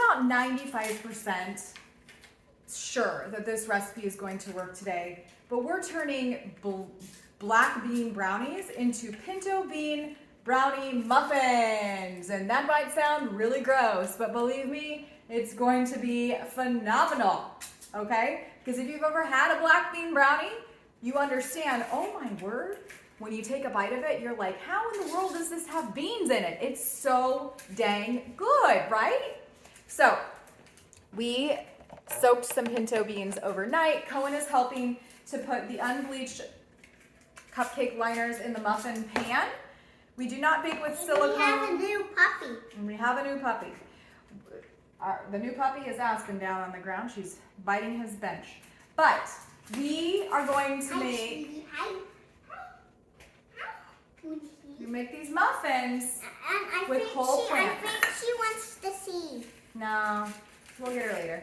about 95% sure that this recipe is going to work today, but we're turning black bean brownies into pinto bean brownie muffins. And that might sound really gross, but believe me, it's going to be phenomenal, okay? Because if you've ever had a black bean brownie, you understand, oh my word, when you take a bite of it, you're like, how in the world does this have beans in it? It's so dang good, right? So we soaked some pinto beans overnight. Cohen is helping to put the unbleached cupcake liners in the muffin pan. We do not bake with silicone. We have a new puppy. And we have a new puppy. The new puppy is Aspen down on the ground. She's biting his bench. But we are going to make... You make these muffins with whole plants. I think she wants to see. No, we'll get her later.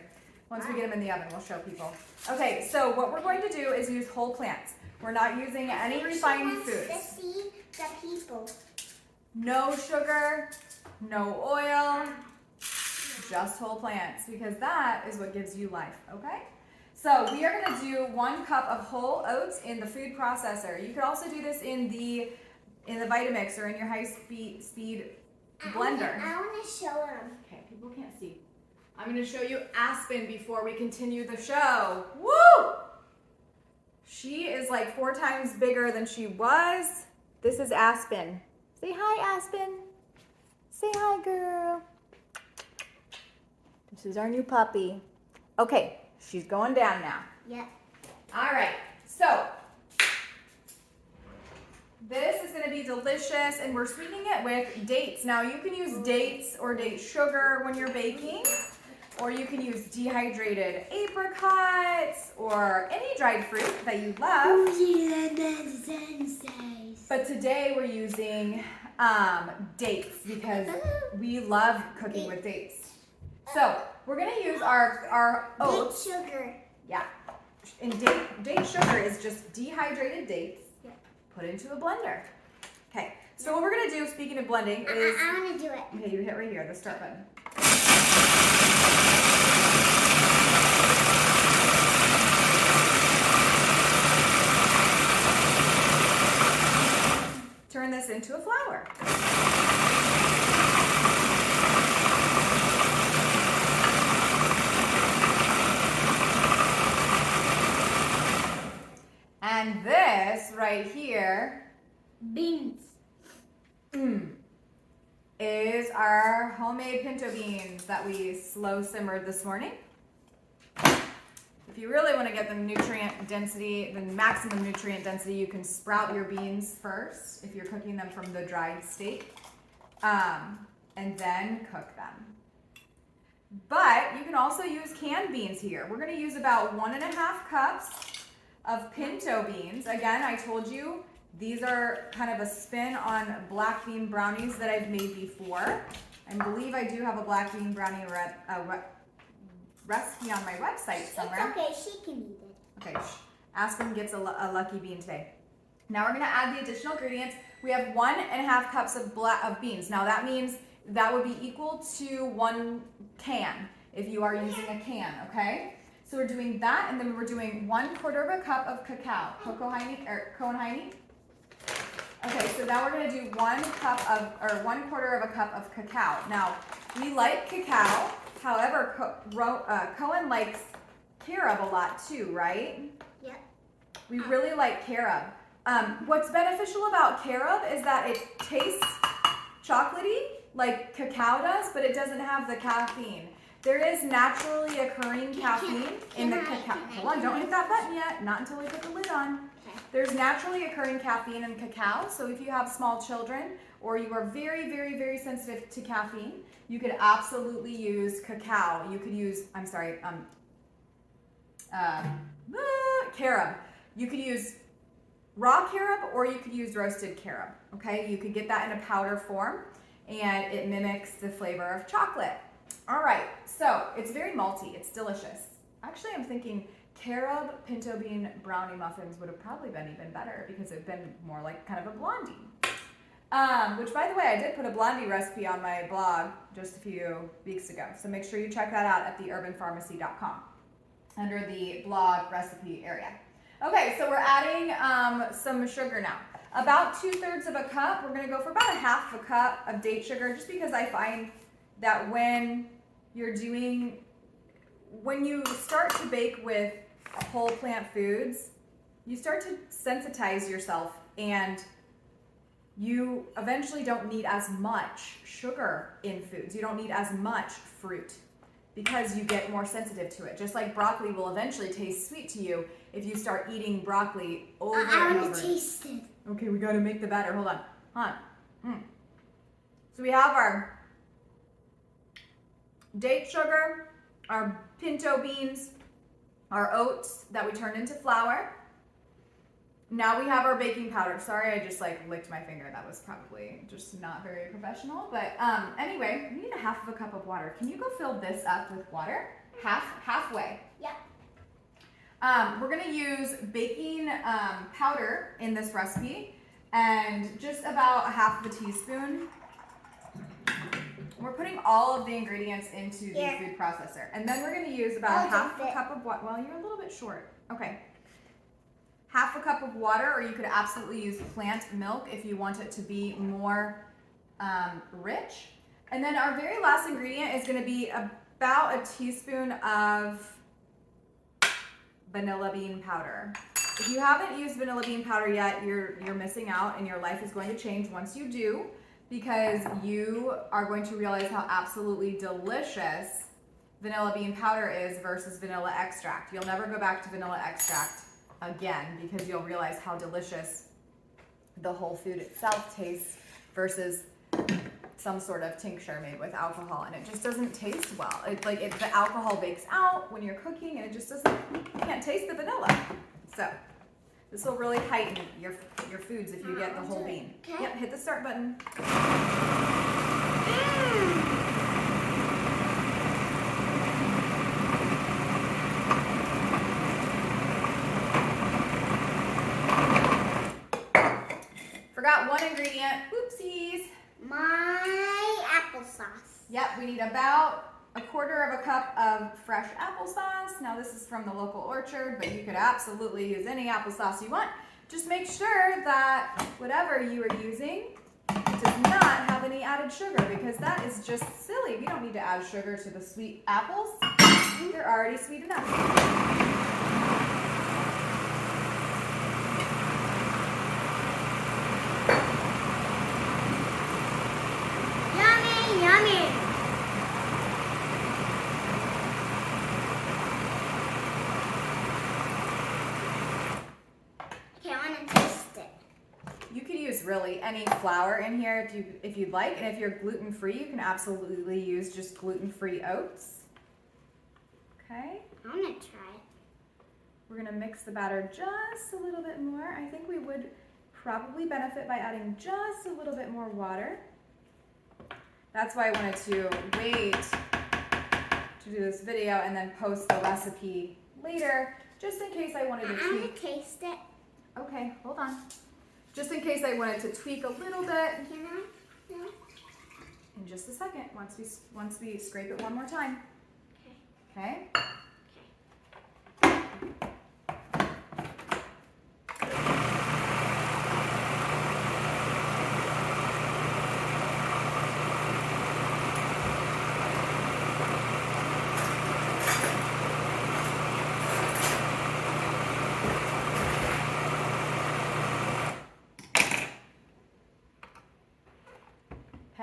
Once we get them in the oven, we'll show people. Okay, so what we're going to do is use whole plants. We're not using any refined foods. To see the people. No sugar, no oil, just whole plants, because that is what gives you life, okay? So we are going to do 1 cup of whole oats in the food processor. You could also do this in the Vitamix or in your high-speed blender. I want to show them. Okay, people can't see. I'm going to show you Aspen before we continue the show. Woo! She is like 4 times bigger than she was. This is Aspen. Say hi, Aspen. Say hi, girl. This is our new puppy. Okay, she's going down now. Yep. All right, so this is going to be delicious, and we're sweetening it with dates. Now, you can use dates or date sugar when you're baking, or you can use dehydrated apricots or any dried fruit that you love. But today we're using dates because we love cooking with dates. So we're going to use our oats. Date sugar. Yeah. And date sugar is just dehydrated dates. Put into a blender. Okay, so what we're gonna do, speaking of blending, is... I wanna do it. Okay, you hit right here, the start button. Turn this into a flour. And this right here Beans. Is our homemade pinto beans that we slow simmered this morning. If you really want to get the nutrient density, the maximum nutrient density, you can sprout your beans first if you're cooking them from the dried state, and then cook them. But you can also use canned beans here. We're going to use about 1.5 cups of pinto beans. Again, I told you these are kind of a spin on black bean brownies that I've made before. I believe I do have a black bean brownie recipe on my website somewhere. It's okay, she can eat it. Okay, Aspen gets a lucky bean today. Now we're gonna add the additional ingredients. We have 1.5 cups of beans. Now that means that would be equal to 1 can if you are using a can, okay? So we're doing that, and then we're doing 1/4 cup of cacao. Cohen-Heine. Okay, so now we're gonna do 1/4 cup of cacao. Now, we like cacao, however, Cohen likes carob a lot too, right? Yep. We really like carob. What's beneficial about carob is that it tastes chocolatey like cacao does, but it doesn't have the caffeine. There is naturally occurring caffeine in the cacao. Hold on, don't hit that button yet. Not until we put the lid on. There's naturally occurring caffeine in cacao, so if you have small children or you are very, very, very sensitive to caffeine, you could absolutely use cacao. You could use, carob. You could use raw carob or you could use roasted carob, okay? You could get that in a powder form and it mimics the flavor of chocolate. All right, so it's very malty, it's delicious. Actually, I'm thinking carob pinto bean brownie muffins would have probably been even better because it'd been more like kind of a blondie. Which, by the way, I did put a blondie recipe on my blog just a few weeks ago. So make sure you check that out at theurbanpharmacy.com under the blog recipe area. Okay, so we're adding some sugar now. About 2/3 of a cup. We're going to go for about a half a cup of date sugar, just because I find that when you start to bake with whole plant foods, you start to sensitize yourself, and you eventually don't need as much sugar in foods. You don't need as much fruit because you get more sensitive to it. Just like broccoli will eventually taste sweet to you if you start eating broccoli over and over. I want to taste it. Okay, we got to make the batter. Hold on. So we have our date sugar, our pinto beans, our oats that we turned into flour. Now we have our baking powder. Sorry, I just licked my finger. That was probably just not very professional. But anyway, we need a half of a cup of water. Can you go fill this up with water? Halfway. Yep. We're gonna use baking powder in this recipe, and just about a half of a teaspoon. We're putting all of the ingredients into the food processor, and then we're gonna use about half a cup of water. Well, you're a little bit short. Okay. Half a cup of water, or you could absolutely use plant milk if you want it to be more rich. And then our very last ingredient is gonna be about a teaspoon of vanilla bean powder. If you haven't used vanilla bean powder yet, you're missing out, and your life is going to change once you do, because you are going to realize how absolutely delicious vanilla bean powder is versus vanilla extract. You'll never go back to vanilla extract again, because you'll realize how delicious the whole food itself tastes versus some sort of tincture made with alcohol, and it just doesn't taste well. The alcohol bakes out when you're cooking, and it just doesn't. You can't taste the vanilla. So this will really heighten your foods if you get the whole bean. Okay. Yep, hit the start button. Forgot one ingredient. Oopsies. My applesauce. Yep, we need about a quarter of a cup of fresh applesauce. Now this is from the local orchard, but you could absolutely use any applesauce you want. Just make sure that whatever you are using does not have any added sugar, because that is just silly. We don't need to add sugar to the sweet apples. They're already sweet enough. Yummy. Okay, I want to taste it. You could use really any flour in here if you'd like, and if you're gluten-free, you can absolutely use just gluten-free oats. Okay. I want to try it. We're gonna mix the batter just a little bit more. I think we would probably benefit by adding just a little bit more water. That's why I wanted to wait to do this video and then post the recipe later, just in case I wanted to I want tweak. to taste it. Okay, hold on. Just in case I wanted to tweak a little bit. Can I? No. In just a second, once we scrape it one more time. Okay.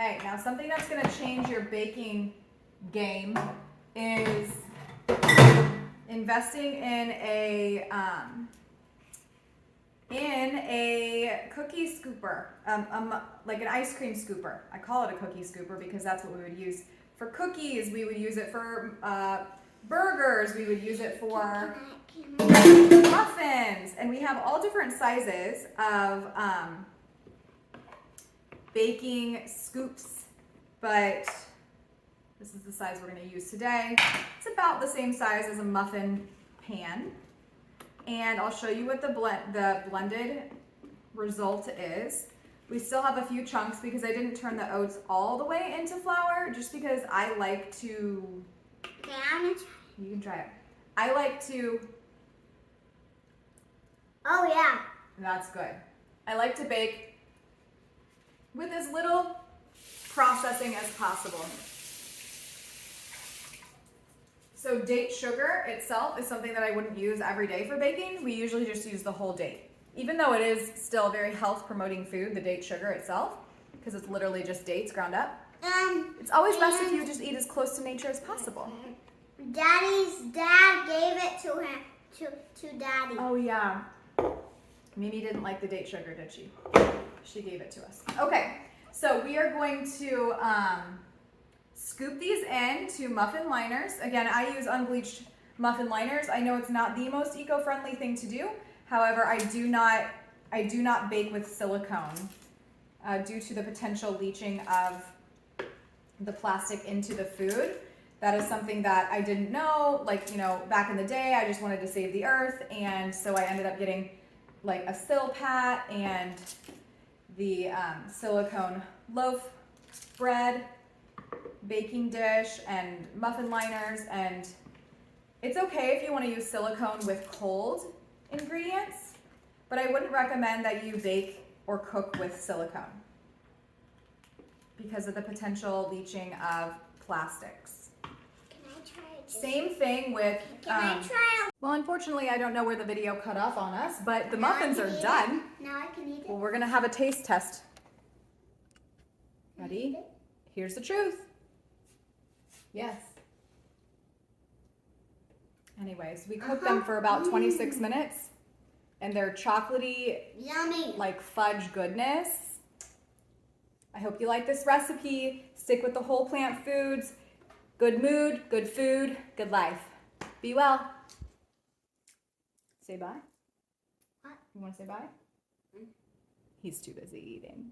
Okay, now something that's going to change your baking game is investing in a cookie scooper, like an ice cream scooper. I call it a cookie scooper because that's what we would use for cookies. We would use it for burgers. We would use it for muffins, and we have all different sizes of baking scoops, but this is the size we're going to use today. It's about the same size as a muffin pan, and I'll show you what the blended result is. We still have a few chunks because I didn't turn the oats all the way into flour, just because I like to, Okay, I'm gonna try. you can try it. I like to, Oh yeah. that's good. I like to bake with as little processing as possible. So date sugar itself is something that I wouldn't use every day for baking. We usually just use the whole date. Even though it is still a very health promoting food, the date sugar itself, because it's literally just dates ground up. It's always best if you just eat as close to nature as possible. Daddy's dad gave it to him, to Daddy. Oh yeah. Mimi didn't like the date sugar, did she? She gave it to us. Okay, so we are going to scoop these into muffin liners. Again, I use unbleached muffin liners. I know it's not the most eco-friendly thing to do. However, I do not bake with silicone due to the potential leaching of the plastic into the food. That is something that I didn't know. Like, you know, back in the day, I just wanted to save the earth, and so I ended up getting like a Silpat and the silicone loaf bread, baking dish, and muffin liners. And it's okay if you want to use silicone with cold ingredients, but I wouldn't recommend that you bake or cook with silicone because of the potential leaching of plastics. Can I try it? Same thing with, Can I try well, unfortunately, I don't know where the video cut off on us, but the muffins are done. Now I can eat it. Well, we're gonna have a taste test. Ready? Here's the truth. Yes. Anyways, we cooked them for about 26 minutes, and they're chocolatey, Yummy. like fudge goodness. I hope you like this recipe. Stick with the whole plant foods. Good mood, good food, good life. Be well. Say bye. What? You want to say bye? He's too busy eating.